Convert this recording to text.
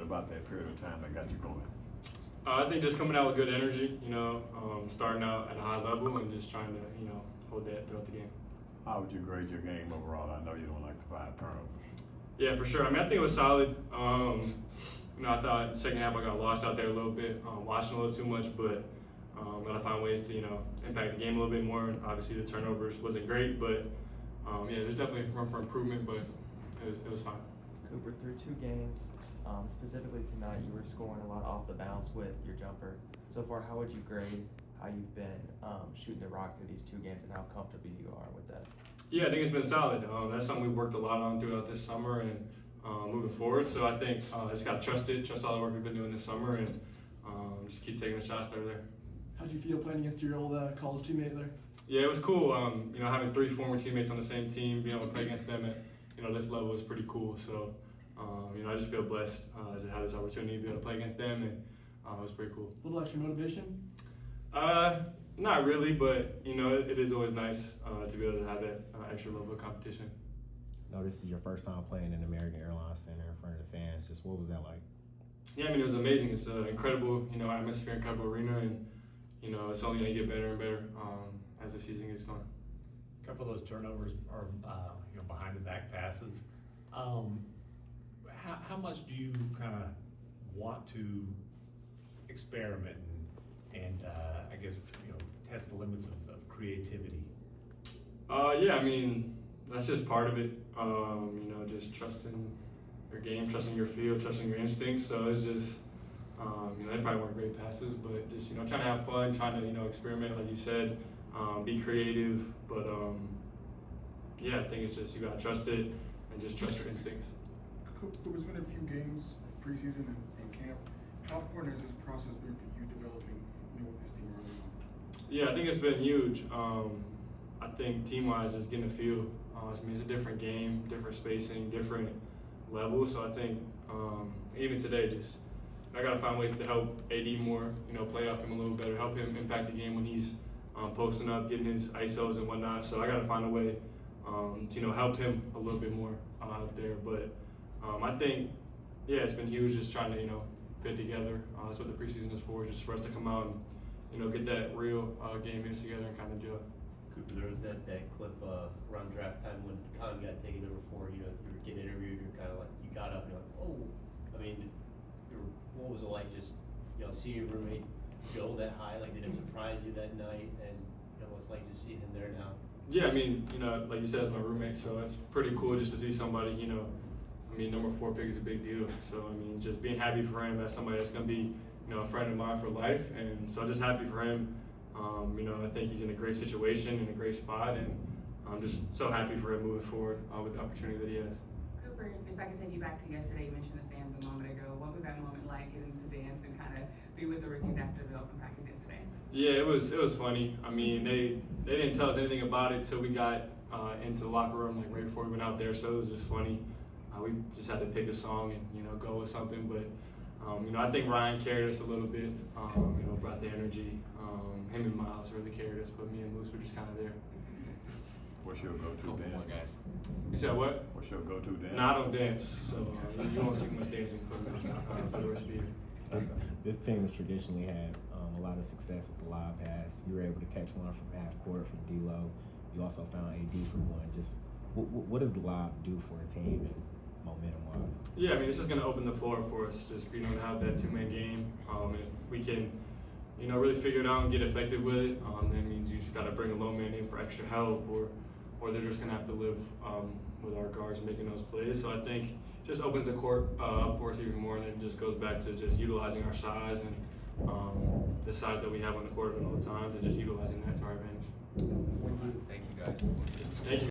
about that period of time that got you going? I think just coming out with good energy, starting out at a high level and just trying to, hold that throughout the game. How would you grade your game overall? I know you don't like to find turnovers. Yeah, for sure. I mean, I think it was solid. I thought second half I got lost out there a little bit, watching a little too much, but gotta find ways to, impact the game a little bit more. Obviously, the turnovers wasn't great, but there's definitely room for improvement, but it was fine. Cooper, through 2 games, specifically tonight, you were scoring a lot off the bounce with your jumper. So far, how would you grade how you've been shooting the rock through these 2 games and how comfortable you are with that? Yeah, I think it's been solid. That's something we worked a lot on throughout this summer and moving forward. So I think I just got to trust all the work we've been doing this summer, and just keep taking the shots that are there. How'd you feel playing against your old college teammate there? Yeah, it was cool. Having 3 former teammates on the same team, being able to play against them at this level is pretty cool. So I just feel blessed to have this opportunity to be able to play against them, and it was pretty cool. A little extra motivation? Not really, but it is always nice to be able to have that extra level of competition. No, this is your first time playing in the American Airlines Center in front of the fans. Just what was that like? Yeah, I mean, it was amazing. It's an incredible, atmosphere, incredible arena, and it's only gonna get better and better as the season gets going. A couple of those turnovers are, behind the back passes. How much do you kind of want to experiment and I guess test the limits of creativity? Yeah, I mean, that's just part of it. Just trusting your game, trusting your feel, trusting your instincts. So it's just, they probably weren't great passes, but just, trying to have fun, trying to, experiment, like you said, be creative. But, I think it's just you got to trust it and just trust your instincts. Cooper's been a few games of preseason and camp. How important has this process been for you developing with this team early on? Yeah, I think it's been huge. I think team-wise, just getting a feel. It's a different game, different spacing, different levels. So I think even today, just I gotta find ways to help AD more. Play off him a little better, help him impact the game when he's posting up, getting his ISOs and whatnot. So I gotta find a way to help him a little bit more out there. But I think it's been huge just trying to fit together. That's what the preseason is for, just for us to come out and get that real game minutes together and kind of gel. Cooper, there was that clip around draft time when Con got taken number 4. You were getting interviewed. You're kind of like, you got up and you're like, oh. I mean, what was it like just seeing your roommate go that high? Like, did it surprise you that night? And what's like just seeing him there now? Yeah, I mean, like you said, it's my roommate, so it's pretty cool just to see somebody. I mean, number 4 pick is a big deal. So I mean, just being happy for him as somebody that's gonna be a friend of mine for life, and so I'm just happy for him. I think he's in a great situation, in a great spot, and I'm just so happy for him moving forward with the opportunity that he has. Cooper, if I could take you back to yesterday, you mentioned the fans a moment ago. What was that moment like, getting to dance and kind of be with the rookies after the open practice yesterday? Yeah, it was funny. I mean, they didn't tell us anything about it till we got into the locker room, like right before we went out there. So it was just funny. We just had to pick a song and go with something, but. I think Ryan carried us a little bit, brought the energy. Him and Miles really carried us, but me and Moose were just kind of there. What's your go-to dance? Guys. You said what? What's your go-to dance? No, I don't dance, so you won't see much dancing for the rest of the year. This team has traditionally had a lot of success with the lob pass. You were able to catch one from half court from D-Lo. You also found AD from one. Just what does the lob do for a team and momentum-wise? Yeah, I mean, it's just going to open the floor for us, just to have that 2-man game. If we can, really figure it out and get effective with it, that means you just got to bring a low man in for extra help, or they're just going to have to live with our guards making those plays. So I think it just opens the court up for us even more, and it just goes back to just utilizing our size and the size that we have on the court at all times, and just utilizing that to our advantage. Thank you, guys. Thank you.